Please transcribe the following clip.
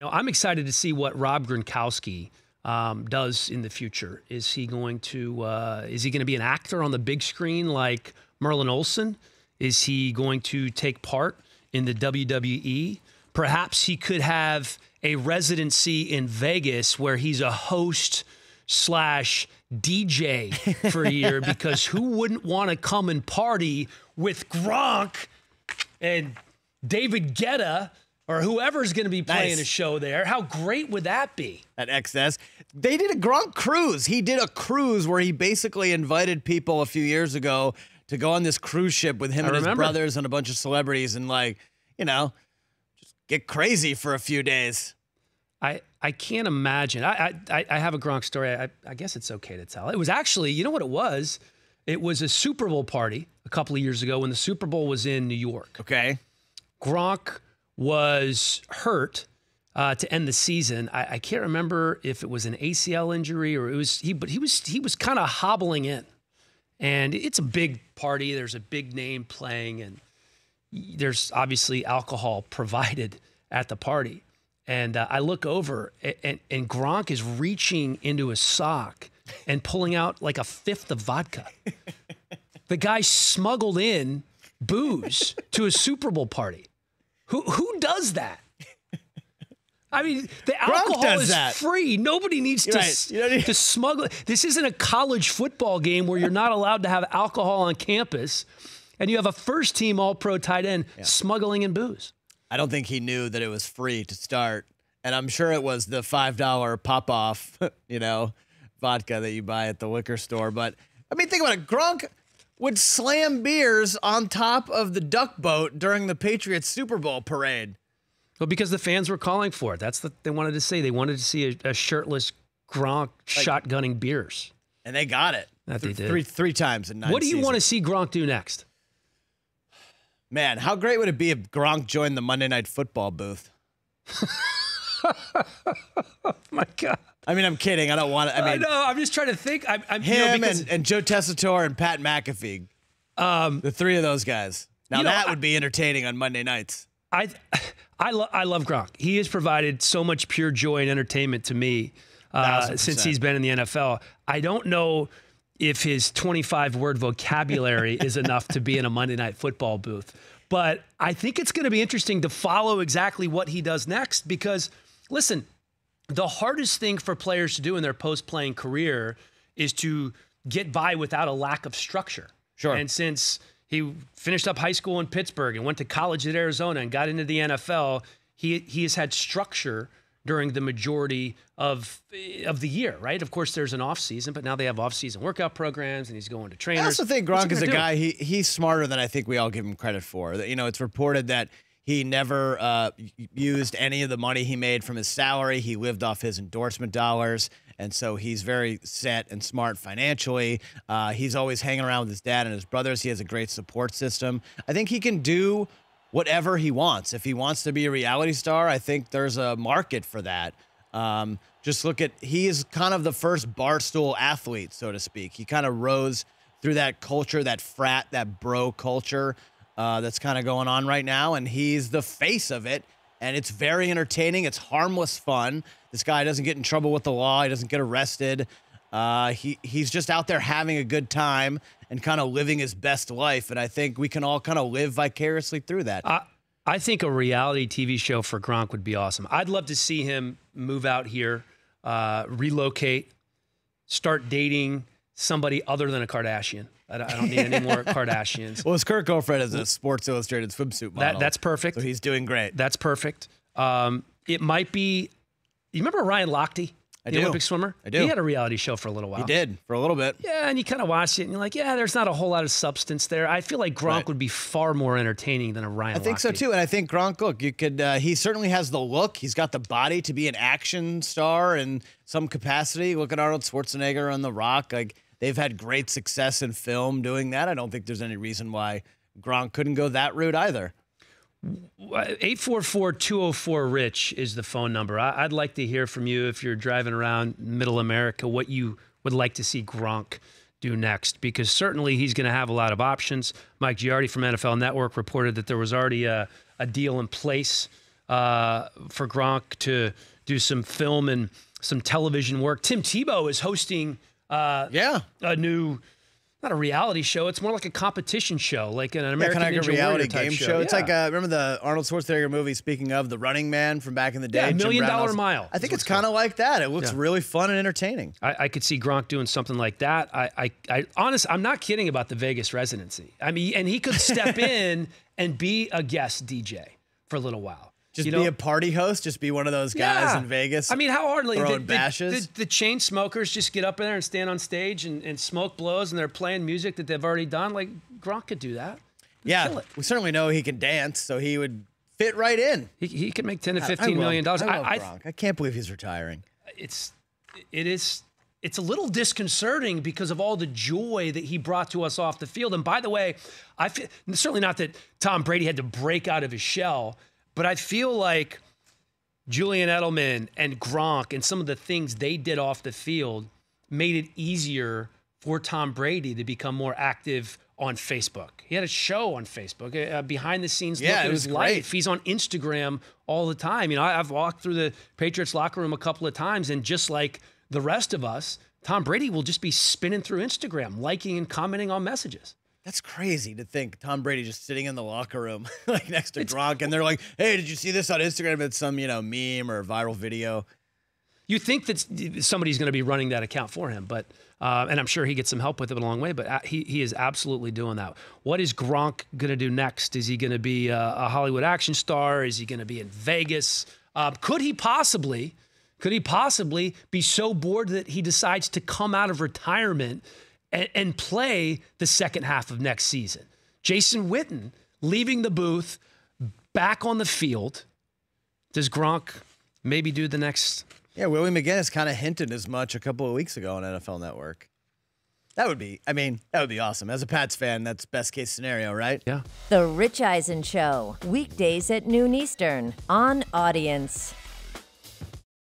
I'm excited to see what Rob Gronkowski does in the future. Is he going to be an actor on the big screen like Merlin Olsen? Is he going to take part in the WWE? Perhaps he could have a residency in Vegas where he's a host slash DJ for a year, because who wouldn't want to come and party with Gronk and David Guetta or whoever's going to be playing a show there? How great would that be? At XS. They did a Gronk cruise. He did a cruise where he basically invited people a few years ago to go on this cruise ship with him and his brothers and a bunch of celebrities and, like, just get crazy for a few days. I can't imagine. I have a Gronk story. I guess it's okay to tell. It was actually, you know what it was? It was a Super Bowl party a couple of years ago when the Super Bowl was in New York. Okay. Gronk was hurt to end the season. I can't remember if it was an ACL injury or but he was kind of hobbling in. And it's a big party. There's a big name playing, and there's obviously alcohol provided at the party. And I look over, and Gronk is reaching into his sock and pulling out like a fifth of vodka. The guy smuggled in booze to a Super Bowl party. Who does that? I mean, the alcohol is free. Nobody needs to smuggle. This isn't a college football game where you're not allowed to have alcohol on campus, and you have a first-team All-Pro tight end smuggling in booze. I don't think he knew that it was free to start, and I'm sure it was the $5 pop-off, vodka that you buy at the liquor store. But, I mean, think about it. Gronk would slam beers on top of the duck boat during the Patriots Super Bowl parade. Well, because the fans were calling for it. That's what they wanted to see. They wanted to see a shirtless Gronk shotgunning beers. And they got it. That they did. Three times in 9 seasons. What do you want to see Gronk do next? Man, how great would it be if Gronk joined the Monday Night Football booth? Oh, my God. I mean, I'm kidding. I don't want to. I know. I'm just trying to think. Him and Joe Tessitore and Pat McAfee. The three of those guys. Now, that would be entertaining on Monday nights. I love Gronk. He has provided so much pure joy and entertainment to me since he's been in the NFL. I don't know if his 25-word vocabulary is enough to be in a Monday Night Football booth. But I think it's going to be interesting to follow exactly what he does next because, listen, the hardest thing for players to do in their post-playing career is to get by without a lack of structure. Sure. And since he finished up high school in Pittsburgh and went to college at Arizona and got into the NFL, he has had structure during the majority of the year, right? Of course, there's an off season, but now they have off-season workout programs, and he's going to trainers. I also think Gronk is a guy, he's smarter than I think we all give him credit for. It's reported that he never used any of the money he made from his salary. He lived off his endorsement dollars, and so he's very set and smart financially. He's always hanging around with his dad and his brothers. He has a great support system. I think he can do whatever he wants. If he wants to be a reality star, I think there's a market for that. Just look at, he is kind of the first barstool athlete, so to speak. He kind of rose through that culture, that frat, that bro culture that's kind of going on right now, and he's the face of it, and it's very entertaining. It's harmless fun. This guy doesn't get in trouble with the law. He doesn't get arrested. He's just out there having a good time and kind of living his best life, and I think we can all kind of live vicariously through that. I think a reality TV show for Gronk would be awesome. I'd love to see him move out here, relocate, start dating somebody other than a Kardashian. I don't need any more Kardashians. Well, his current girlfriend is a Sports Illustrated swimsuit model. That's perfect. So he's doing great. That's perfect. It might be, you remember Ryan Lochte? The Olympic swimmer? I do. He had a reality show for a little while. He did, for a little bit. Yeah, and you kind of watched it, and you're like, yeah, there's not a whole lot of substance there. I feel like Gronk would be far more entertaining than a Ryan Lochte. I think so, too. And I think Gronk, look, you could. He certainly has the look. He's got the body to be an action star in some capacity. Look at Arnold Schwarzenegger on The Rock. Like, they've had great success in film doing that. I don't think there's any reason why Gronk couldn't go that route either. 844-204-RICH is the phone number. I'd like to hear from you if you're driving around middle America, what you would like to see Gronk do next, because certainly he's going to have a lot of options. Mike Giardi from NFL Network reported that there was already a deal in place for Gronk to do some film and some television work. Tim Tebow is hosting a new, not a reality show. It's more like a competition show, like an American kind of Ninja like a reality Warrior game type show. It's like remember the Arnold Schwarzenegger movie? Speaking of The Running Man from back in the day, Yeah, $1 Million Reynolds. Mile. I think it's kind of like that. It looks really fun and entertaining. I could see Gronk doing something like that. I'm not kidding about the Vegas residency. I mean, and he could step in and be a guest DJ for a little while. Just be a party host. Just be one of those guys in Vegas. I mean, how hard? Like, throwing bashes. The chain smokers just get up there and stand on stage and smoke blows, and they're playing music that they've already done. Like, Gronk could do that. Yeah, we certainly know he can dance, so he would fit right in. He could make $10 to $15 million. I love Gronk. I can't believe he's retiring. It's a little disconcerting because of all the joy that he brought to us off the field. And by the way, I feel certainly not that Tom Brady had to break out of his shell, but I feel like Julian Edelman and Gronk and some of the things they did off the field made it easier for Tom Brady to become more active on Facebook. He had a show on Facebook, behind the scenes look at his life. He's on Instagram all the time. You know, I've walked through the Patriots locker room a couple of times, and just like the rest of us, Tom Brady will just be spinning through Instagram, liking and commenting on messages. That's crazy to think Tom Brady just sitting in the locker room like next to Gronk, and they're like, "Hey, did you see this on Instagram? It's some meme or viral video." You think that somebody's going to be running that account for him, but and I'm sure he gets some help with it along the way. But he is absolutely doing that. What is Gronk going to do next? Is he going to be a Hollywood action star? Is he going to be in Vegas? Could he possibly be so bored that he decides to come out of retirement and play the second half of next season? Jason Witten leaving the booth, back on the field. Does Gronk maybe do the next? Yeah, Willie McGinnis kind of hinted as much a couple of weeks ago on NFL Network. That would be awesome. As a Pats fan, that's best case scenario, right? Yeah. The Rich Eisen Show, weekdays at noon Eastern on Audience.